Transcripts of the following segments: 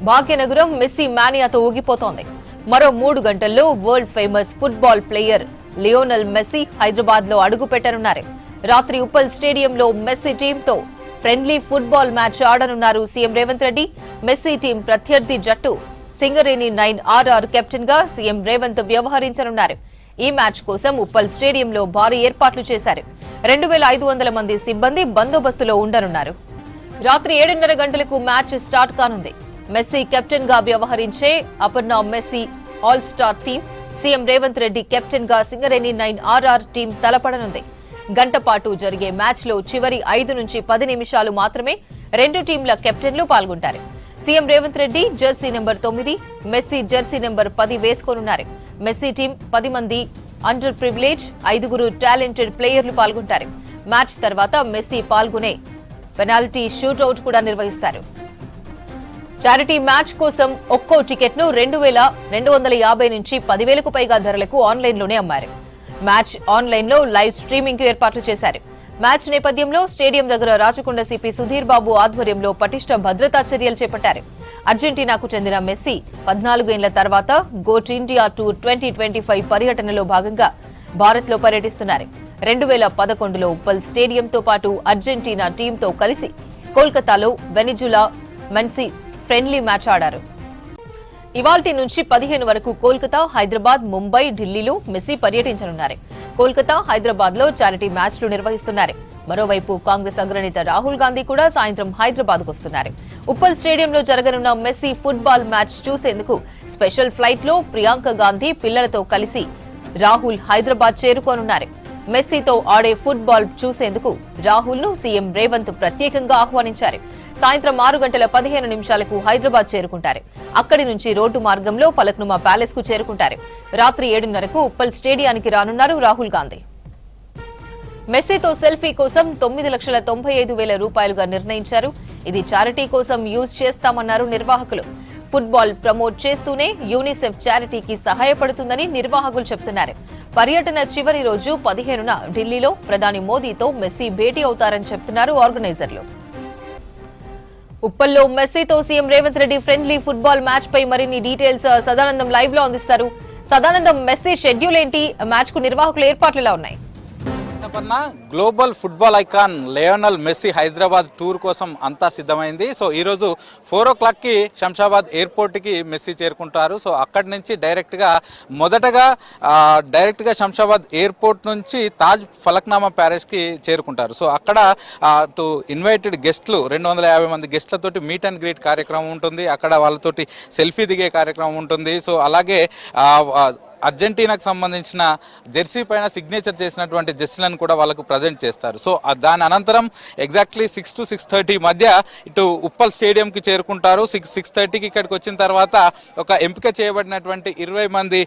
Bhagyanagaram messy మానియాతో ఊగిపోతోంది. మరో 3 గంటల్లో world famous football player Lionel Messi Hyderabad లో అడుగు పెట్టనున్నారు. రాత్రి ఉప్పల్ స్టేడియంలో మెస్సీ టీంతో ఫ్రెండ్లీ ఫుట్బాల్ మ్యాచ్ ఆడనున్నారు CM Revanth Reddy. Messi team ప్రత్యర్థి జట్టు సింగరేణి 9RR కెప్టెన్ గా సీఎం రేవంత్ వ్యవహరించనున్నారు. ఈ మ్యాచ్ కోసం ఉప్పల్ స్టేడియంలో భారీ ఏర్పాట్లు చేశారు. 2500 మంది సిబ్బంది బందోబస్తులో ఉండనున్నారు. రాత్రి 7:30 గంటలకు మ్యాచ్ స్టార్ట్ కానుంది. మెస్సీ కెప్టెన్ గా వ్యవహరించే Aparna Messi all star team CM Revanth Reddy captain గా సింగరేణి 9RR టీం తలపడనుంది. గంట పాటు జరిగే మ్యాచ్ లో చివరి 5 నుంచి 10 నిమిషాలు మాత్రమే 2 టీంల కెప్టెన్లు పాల్గొంటారు. CM Revanth Reddy jersey number 9, Messi jersey number 10 వేసుకోనున్నారు. మెస్సీ టీం 10 మంది అండర్ ప్రివిలేజ్, 5 టాలెంటెడ్ ప్లేయర్లు పాల్గొంటారు. మ్యాచ్ తర్వాత మెస్సీ పాల్గొనే పెనాల్టీ షూట్అవుట్ కూడా నిర్వహిస్తారు. చారిటీ మ్యాచ్ కోసం ఒక్కో టికెట్ ను 2250 నుంచి 10,000కు పైగా ధరలకు ఆన్లైన్లోనే అమ్మారు. మ్యాచ్ ఆన్లైన్లో లైవ్ స్ట్రీమింగ్ కు ఏర్పాట్లు చేశారు. మ్యాచ్ నేపథ్యంలో స్టేడియం దగ్గర రాచకొండ సిపి సుధీర్ బాబు ఆధ్వర్యంలో పటిష్ట భద్రతా చర్యలు చేపట్టారు. అర్జెంటీనాకు చెందిన మెస్సీ 14 ఏళ్ల తర్వాత గోట్ ఇండియా టూర్ 2025 పర్యటనలో భాగంగా భారత్ లో పర్యటిస్తున్నారు. 2011లో ఉప్పల్ స్టేడియంతో పాటు అర్జెంటీనా టీంతో కలిసి కోల్కతాలో వెనిజులా మెస్సీ ఫ్రెండ్లీ మ్యాచ్ ఆడారు. ఇవాల్టి నుంచి 15 వరకు కోల్కతా, హైదరాబాద్, ముంబై, ఢిల్లీలో మెస్సీ పర్యటించనున్నారు. కోల్కతా, హైదరాబాద్ లో చారిటీ మ్యాచ్లు నిర్వహిస్తున్నారు. మరోవైపు కాంగ్రెస్ అగ్రనేత రాహుల్ గాంధీ కూడా సాయంత్రం హైదరాబాద్ కు వస్తున్నారు. ఉప్పల్ స్టేడియంలో జరగనున్న మెస్సీ ఫుట్బాల్ మ్యాచ్ చూసేందుకు స్పెషల్ ఫ్లైట్ లో ప్రియాంక గాంధీ పిల్లలతో కలిసి రాహుల్ హైదరాబాద్ చేరుకోనున్నారు. మెస్సీతో ఆడే ఫుట్బాల్ చూసేందుకు రాహుల్ ను సీఎం రేవంత్ ప్రత్యేకంగా ఆహ్వానించారు. సాయంత్రం 6:15 హైదరాబాద్ చేరుకుంటారు. అక్కడి నుంచి రోడ్డు మార్గంలో ఫలక్నుమా ప్యాలెస్ కు చేరుకుంటారు. రాత్రి 7:30కు ఉప్పల్ స్టేడియానికి రానున్నారు రాహుల్ గాంధీ. మెస్సీతో సెల్ఫీ కోసం 9,95,000 రూపాయలుగా నిర్ణయించారు. ఇది చారిటీ కోసం యూజ్ చేస్తామన్నారు నిర్వాహకులు. ఫుట్బాల్ ప్రమోట్ చేస్తూనే యూనిసెఫ్ చారిటీకి సహాయపడుతుందని నిర్వాహకులు చెబుతున్నారు. పర్యటన చివరి రోజు 15న ఢిల్లీలో ప్రధాని మోదీతో మెస్సీ భేటీ అవుతారని చెబుతున్నారు ఆర్గనైజర్లు. ఉప్పల్లో మెస్సీతో CM Revanth Reddy friendly football match పై మరిన్ని డీటెయిల్స్ సదానందం లైవ్ లో అందిస్తారు. సదానందం, మెస్సీ షెడ్యూల్ ఏంటి? మ్యాచ్ కు నిర్వాహకుల ఏర్పాట్లు ఎలా ఉన్నాయి? Global football icon Lionel Messi Hyderabad tour కోసం అంతా సిద్ధమైంది. సో ఈరోజు 4 o'clockకి శంషాబాద్ ఎయిర్పోర్ట్కి మెస్సీ చేరుకుంటారు. సో అక్కడి నుంచి మొదటగా శంషాబాద్ ఎయిర్పోర్ట్ నుంచి తాజ్ ఫలక్నామా ప్యాలెస్కి చేరుకుంటారు. సో అక్కడ ఇన్వైటెడ్ గెస్ట్లు 250 మంది గెస్ట్లతోటి మీట్ అండ్ గ్రీట్ కార్యక్రమం ఉంటుంది. అక్కడ వాళ్ళతోటి సెల్ఫీ దిగే కార్యక్రమం ఉంటుంది. సో అలాగే అర్జెంటీనాకు సంబంధించిన జెర్సీ పైన సిగ్నేచర్ చేసినటువంటి జెర్సీలను కూడా వాళ్ళకు ప్రజెంట్ చేస్తారు. సో దాని అనంతరం ఎగ్జాక్ట్లీ 6 to 6:30 మధ్య ఇటు ఉప్పల్ స్టేడియంకి చేరుకుంటారు. 6:30కి ఇక్కడికి వచ్చిన తర్వాత ఒక ఎంపిక చేయబడినటువంటి 20 మంది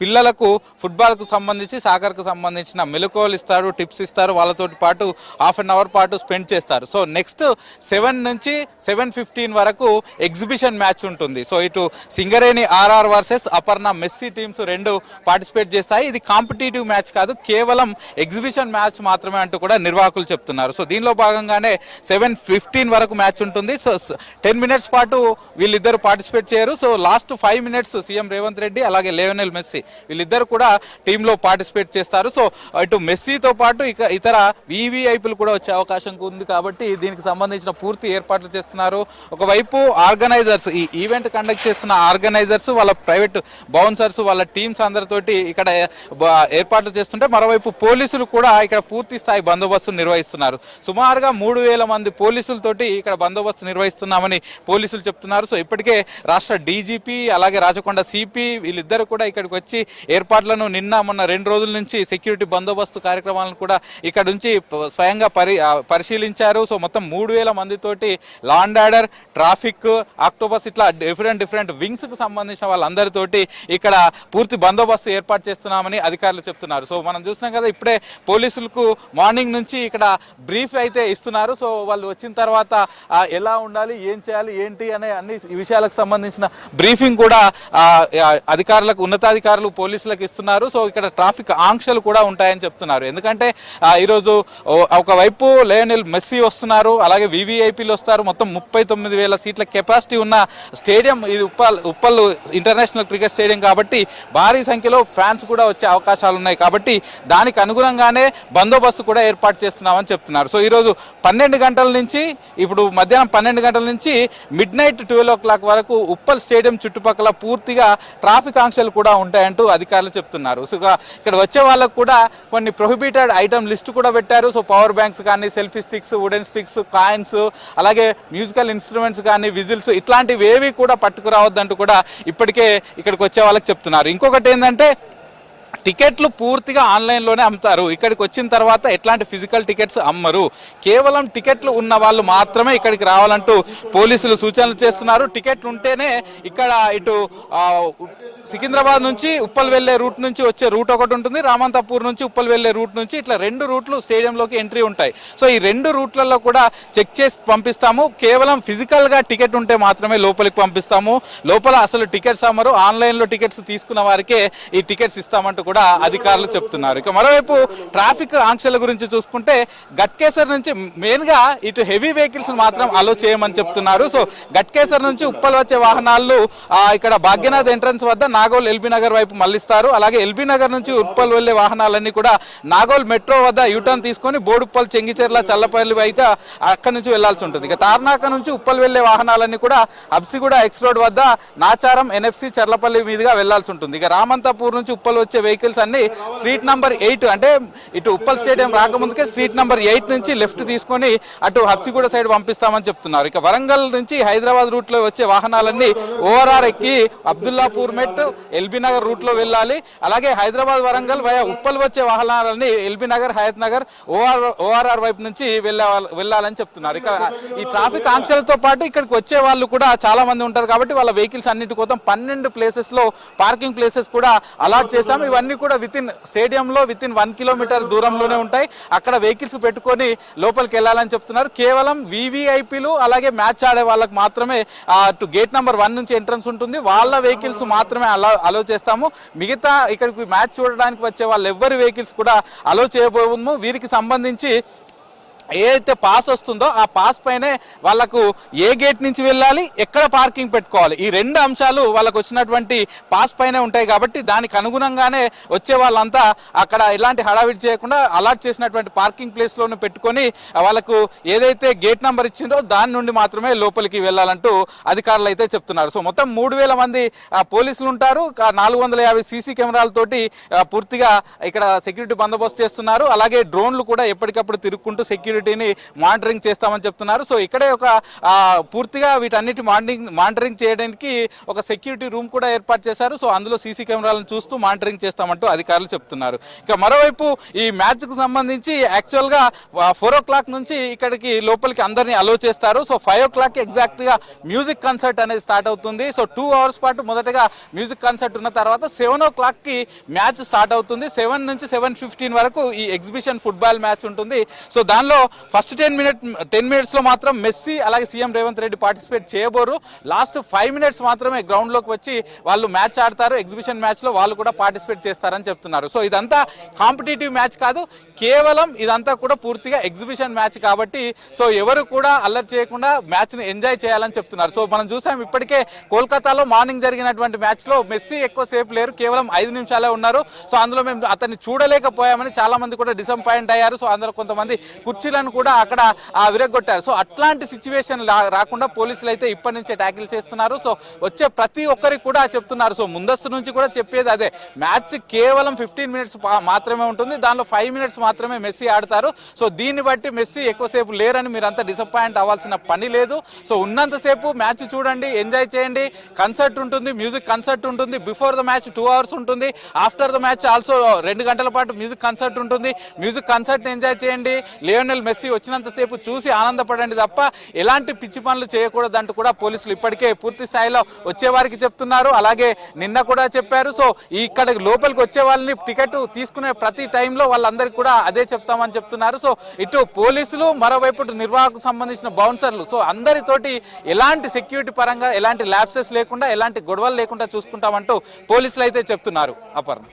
పిల్లలకు ఫుట్బాల్కు సంబంధించి సాకర్కు సంబంధించిన మెలకువలు ఇస్తారు, టిప్స్ ఇస్తారు. వాళ్ళతో పాటు హాఫ్ అన్ అవర్ పాటు స్పెండ్ చేస్తారు. సో నెక్స్ట్ 7 నుంచి 7:15 వరకు ఎగ్జిబిషన్ మ్యాచ్ ఉంటుంది. సో ఇటు Singareni RR versus Aparna Messi teams 2 participate చేస్తాయి. ఇది కాంపిటేటివ్ మ్యాచ్ కాదు, కేవలం ఎగ్జిబిషన్ మ్యాచ్ మాత్రమే అంటూ కూడా నిర్వాహకులు చెప్తున్నారు. సో దీనిలో భాగంగానే 7:15 వరకు మ్యాచ్ ఉంటుంది. సో 10 minutes పాటు వీళ్ళిద్దరు పార్టిసిపేట్ చేయరు. So last 5 minutes CM Revanth Reddy అలాగే లియోనెల్ మెస్సీ వీళ్ళిద్దరు కూడా టీంలో పార్టిసిపేట్ చేస్తారు. సో ఇటు మెస్సీతో పాటు ఇతర VVIPలు కూడా వచ్చే అవకాశం ఉంది. కాబట్టి దీనికి సంబంధించిన పూర్తి ఏర్పాట్లు చేస్తున్నారు. ఒకవైపు ఆర్గనైజర్స్, ఈ ఈవెంట్ కండక్ట్ చేస్తున్న ఆర్గనైజర్స్, వాళ్ళ ప్రైవేట్ బౌన్సర్స్, వాళ్ళ టీమ్స్ అందరితోటి ఇక్కడ ఏర్పాట్లు చేస్తుంటే మరోవైపు పోలీసులు కూడా ఇక్కడ పూర్తి స్థాయి బందోబస్తు నిర్వహిస్తున్నారు. సుమారుగా 3,000 మంది పోలీసులతోటి ఇక్కడ బందోబస్తు నిర్వహిస్తున్నామని పోలీసులు చెప్తున్నారు. సో ఇప్పటికే రాష్ట్ర DGP అలాగే రాచకొండ CP వీళ్ళిద్దరు కూడా ఇక్కడికి వచ్చి ఏర్పాట్లను మొన్న 2 రోజుల నుంచి సెక్యూరిటీ బందోబస్తు కార్యక్రమాలను కూడా ఇక్కడ నుంచి స్వయంగా పరిశీలించారు. సో మొత్తం 3,000 మందితోటి law and order, traffic, octopus ఇట్లా డిఫరెంట్ వింగ్స్ కు సంబంధించిన వాళ్ళందరితోటి ఇక్కడ పూర్తి బందోబస్తు ఏర్పాటు చేస్తున్నామని అధికారులు చెప్తున్నారు. సో మనం చూస్తున్నాం కదా, ఇప్పుడే పోలీసులకు మార్నింగ్ నుంచి ఇక్కడ బ్రీఫ్ అయితే ఇస్తున్నారు. సో వాళ్ళు వచ్చిన తర్వాత ఎలా ఉండాలి, ఏం చేయాలి, ఏంటి అనే అన్ని విషయాలకు సంబంధించిన బ్రీఫింగ్ కూడా అధికారులకు, ఉన్నతాధికారులు పోలీసులకు ఇస్తున్నారు. సో ఇక్కడ ట్రాఫిక్ ఆంక్షలు కూడా ఉంటాయని చెప్తున్నారు. ఎందుకంటే ఈరోజు ఒకవైపు లయోనెల్ మెస్సీ వస్తున్నారు, అలాగే వివిఐపీలు వస్తారు. మొత్తం 39,000 సీట్ల కెపాసిటీ ఉన్న స్టేడియం ఇది ఉప్పల్ ఇంటర్నేషనల్ క్రికెట్ స్టేడియం కాబట్టి భారీ సంఖ్యలో ఫ్యాన్స్ కూడా వచ్చే అవకాశాలు ఉన్నాయి. కాబట్టి దానికి అనుగుణంగానే బందోబస్తు కూడా ఏర్పాటు చేస్తున్నామని చెప్తున్నారు. సో ఈరోజు 12 గంటల నుంచి, ఇప్పుడు మధ్యాహ్నం 12 గంటల నుంచి మిడ్ నైట్ 12 o'clock వరకు ఉప్పల్ స్టేడియం చుట్టుపక్కల పూర్తిగా ట్రాఫిక్ ఆంక్షలు కూడా ఉంటాయంటూ అధికారులు చెప్తున్నారు. సో ఇక్కడ వచ్చే వాళ్ళకు కూడా కొన్ని ప్రొహిబిటెడ్ ఐటమ్ లిస్ట్ కూడా పెట్టారు. సో పవర్ బ్యాంక్స్ కానీ, selfie sticks, wooden sticks, coins, అలాగే మ్యూజికల్ ఇన్స్ట్రుమెంట్స్ కానీ, విజిల్స్, ఇట్లాంటివి ఏవి కూడా పట్టుకురావద్దంటూ కూడా ఇప్పటికే ఇక్కడికి వచ్చే వాళ్ళకి చెప్తున్నారు. ఇంకొకటి ఏంటంటే, టికెట్లు పూర్తిగా ఆన్లైన్లోనే అమ్ముతారు. ఇక్కడికి వచ్చిన తర్వాత ఎట్లాంటి ఫిజికల్ టికెట్స్ అమ్మరు. కేవలం టికెట్లు ఉన్న వాళ్ళు మాత్రమే ఇక్కడికి రావాలంటూ పోలీసులు సూచనలు చేస్తున్నారు. టికెట్లు ఉంటేనే ఇక్కడ ఇటు సికింద్రాబాద్ నుంచి ఉప్పల్ వెళ్లే రూట్ నుంచి వచ్చే రూట్ ఒకటి ఉంటుంది, రామంతపూర్ నుంచి ఉప్పల్ వెళ్లే రూట్ నుంచి, ఇట్లా 2 రూట్లు స్టేడియంలోకి ఎంట్రీ ఉంటాయి. సో ఈ 2 రూట్లలో కూడా చెక్ చేసి పంపిస్తాము. కేవలం ఫిజికల్గా టికెట్ ఉంటే మాత్రమే లోపలికి పంపిస్తాము. లోపల అసలు టికెట్స్ అమ్మరు. ఆన్లైన్లో టికెట్స్ తీసుకున్న వారికే ఈ టికెట్స్ ఇస్తామంటూ కూడా అధికారులు చెప్తున్నారు. ఇక మరోవైపు ట్రాఫిక్ ఆంక్షల గురించి చూసుకుంటే, గట్కేసర్ నుంచి మెయిన్గా ఇటు హెవీ వెహికల్స్ మాత్రం అలో చేయమని చెప్తున్నారు. సో గట్కేసర్ నుంచి ఉప్పల్ వచ్చే వాహనాలు ఇక్కడ భాగ్యనాథ్ ఎంట్రన్స్ వద్ద నాగోల్ ఎల్బీ నగర్ వైపు మళ్లిస్తారు. అలాగే ఎల్బీ నగర్ నుంచి ఉప్పల్ వెళ్లే వాహనాలన్నీ కూడా నాగోల్ మెట్రో వద్ద యూటర్న్ తీసుకొని బోడుప్పల్, చెంగిచెర్ల, చల్లపల్లి వైపు అక్కడి నుంచి వెళ్లాల్సి ఉంటుంది. ఇక తార్నాక నుంచి ఉప్పల్ వెళ్లే వాహనాలన్నీ కూడా హబ్సిగూడ ఎక్స్ రోడ్ వద్ద నాచారం, ఎన్ఎఫ్సి, చర్లపల్లి మీదుగా వెళ్లాల్సి ఉంటుంది. ఇక రామంతపూర్ నుంచి ఉప్పల్ వచ్చే వెహికల్స్ అన్ని స్ట్రీట్ నంబర్ 8, అంటే ఇటు ఉప్పల్ స్టేడియం రాకముందుకే స్ట్రీట్ నంబర్ 8 నుంచి లెఫ్ట్ తీసుకొని అటు హబ్సిగూడ సైడ్ పంపిస్తామని చెప్తున్నారు. ఇక వరంగల్ నుంచి హైదరాబాద్ రూట్ లో వచ్చే వాహనాలన్నీ ఓఆర్ఆర్ ఎక్కి అబ్దుల్లాపూర్ మెట్, ఎల్బీ నగర్ రూట్ లో వెళ్ళాలి. అలాగే హైదరాబాద్ వరంగల్ వయా ఉప్పల్ వచ్చే వాహనాలన్నీ ఎల్బీ నగర్, హయత్ నగర్, ఓఆర్ఆర్ వైపు నుంచి వెళ్ళాలని చెప్తున్నారు. ఇక ఈ ట్రాఫిక్ ఆంక్షలతో పాటు ఇక్కడికి వచ్చే వాళ్ళు కూడా చాలా మంది ఉంటారు కాబట్టి వాళ్ళ వెహికల్స్ అన్నిటి కోసం 12 ప్లేసెస్ లో పార్కింగ్ ప్లేసెస్ కూడా అలాట్ చేస్తాం. ఇవన్నీ కూడా స్టేడియంలో విత్ ఇన్ 1 kilometer దూరంలోనే ఉంటాయి. అక్కడ వెహికల్స్ పెట్టుకొని లోపలికి వెళ్ళాలని చెప్తున్నారు. కేవలం వివిఐపీలు అలాగే మ్యాచ్ ఆడే వాళ్ళకి మాత్రమే గేట్ నెంబర్ 1 నుంచి ఎంట్రన్స్ ఉంటుంది. వాళ్ళ వెహికల్స్ మాత్రమే అలో చేస్తాము. మిగతా ఇక్కడికి మ్యాచ్ చూడడానికి వచ్చే వాళ్ళు ఎవరి వెహికల్స్ కూడా అలో చేయబోము. వీరికి సంబంధించి ఏదైతే పాస్ వస్తుందో ఆ పాస్ పైనే వాళ్ళకు ఏ గేట్ నుంచి వెళ్ళాలి, ఎక్కడ పార్కింగ్ పెట్టుకోవాలి, ఈ 2 అంశాలు వాళ్ళకు వచ్చినటువంటి పాస్ పైనే ఉంటాయి. కాబట్టి దానికి అనుగుణంగానే వచ్చే వాళ్ళంతా అక్కడ ఎలాంటి హడావిడి చేయకుండా అలాట్ చేసినటువంటి పార్కింగ్ ప్లేస్లోనే పెట్టుకొని వాళ్ళకు ఏదైతే గేట్ నెంబర్ ఇచ్చిందో దాని నుండి మాత్రమే లోపలికి వెళ్ళాలంటూ అధికారులు అయితే చెప్తున్నారు. సో మొత్తం 3,000 మంది పోలీసులు ఉంటారు. 450 సీసీ కెమెరాలతోటి పూర్తిగా ఇక్కడ సెక్యూరిటీ బందోబస్తు చేస్తున్నారు. అలాగే డ్రోన్లు కూడా ఎప్పటికప్పుడు తిరుగుకుంటూ సెక్యూరిటీని మానిటరింగ్ చేస్తామని చెప్తున్నారు. సో ఇక్కడే ఒక పూర్తిగా వీటన్నిటి మానిటరింగ్ చేయడానికి ఒక సెక్యూరిటీ రూమ్ కూడా ఏర్పాటు చేశారు. సో అందులో సీసీ కెమెరాలను చూస్తూ మానిటరింగ్ చేస్తామంటూ అధికారులు చెప్తున్నారు. ఇక మరోవైపు ఈ మ్యాచ్ కు సంబంధించి యాక్చువల్ గా 4 o'clock నుంచి ఇక్కడికి లోపలికి అందరినీ అలో చేస్తారు. సో 5 o'clock ఎగ్జాక్ట్ గా మ్యూజిక్ కన్సర్ట్ అనేది స్టార్ట్ అవుతుంది. సో 2 hours పాటు మొదటగా మ్యూజిక్ కన్సర్ట్ ఉన్న తర్వాత 7 o'clock కి మ్యాచ్ స్టార్ట్ అవుతుంది. 7 నుంచి 7:15 వరకు ఈ ఎగ్జిబిషన్ ఫుట్బాల్ మ్యాచ్ ఉంటుంది. సో దానిలో ఫస్ట్ 10 minutes లో మాత్రం మెస్సీ అలాగే సీఎం రేవంత్ రెడ్డి పార్టిసిపేట్ చేయబోరు. లాస్ట్ 5 minutes మాత్రమే గ్రౌండ్ లోకి వచ్చి వాళ్ళు మ్యాచ్ ఆడతారు. ఎగ్జిబిషన్ మ్యాచ్ లో వాళ్ళు కూడా పార్టిసిపేట్ చేస్తారని చెప్తున్నారు. సో ఇదంతా కాంపిటేటివ్ మ్యాచ్ కాదు, కేవలం ఇదంతా కూడా పూర్తిగా ఎగ్జిబిషన్ మ్యాచ్ కాబట్టి సో ఎవరు కూడా అల్లరి చేయకుండా మ్యాచ్ ని ఎంజాయ్ చేయాలని చెప్తున్నారు. సో మనం చూసాం ఇప్పటికే కోల్కతాలో మార్నింగ్ జరిగినటువంటి మ్యాచ్ లో మెస్సీ ఎక్కువసేపు లేరు, కేవలం 5 నిమిషాలే ఉన్నారు. సో అందులో మేము అతన్ని చూడలేకపోయామని చాలా మంది కూడా డిసప్పాయింట్ అయ్యారు. సో అందులో కొంతమంది కుర్చీలను కూడా అక్కడ విరగొట్టారు. సో అట్లాంటి సిచ్యువేషన్ రాకుండా పోలీసులు అయితే ఇప్పటి నుంచే ట్యాకిల్ చేస్తున్నారు. సో వచ్చే ప్రతి ఒక్కరికి కూడా చెప్తున్నారు. సో ముందస్తు నుంచి కూడా చెప్పేది అదే, మ్యాచ్ కేవలం 15 minutes మాత్రమే ఉంటుంది, దానిలో 5 minutes మాత్రమే మెస్సీ ఆడతారు. సో దీన్ని బట్టి మెస్సీ ఎక్కువసేపు లేరని మీరంతా డిసప్పాయింట్ అవ్వాల్సిన పని లేదు. సో ఉన్నంతసేపు మ్యాచ్ చూడండి, ఎంజాయ్ చేయండి. కన్సర్ట్ ఉంటుంది, మ్యూజిక్ కన్సర్ట్ ఉంటుంది. బిఫోర్ ద మ్యాచ్ 2 hours ఉంటుంది. ఆఫ్టర్ ద మ్యాచ్ ఆల్సో 2 గంటల పాటు మ్యూజిక్ కన్సర్ట్ ఉంటుంది. మ్యూజిక్ కన్సర్ట్ ఎంజాయ్ చేయండి. లియోనెల్ మెస్సీ వచ్చినంతసేపు చూసి ఆనందపడండి తప్ప ఎలాంటి పిచ్చి పనులు చేయకూడదంటూ కూడా పోలీసులు ఇప్పటికే పూర్తి స్థాయిలో వచ్చేవారికి చెప్తున్నారు. అలాగే నిన్న కూడా చెప్పారు. సో ఇక్కడ లోపలికి వచ్చే వాళ్ళని టికెట్ తీసుకునే ప్రతి టైంలో వాళ్ళందరికీ కూడా అదే చెప్తామని చెప్తున్నారు. సో ఇటు పోలీసులు, మరోవైపు నిర్వాహకు సంబంధించిన బౌన్సర్లు, సో అందరితోటి ఎలాంటి సెక్యూరిటీ పరంగా ఎలాంటి ల్యాప్సెస్ లేకుండా ఎలాంటి గొడవలు లేకుండా చూసుకుంటామంటూ పోలీసులు అయితే చెప్తున్నారు. అపర్ణ.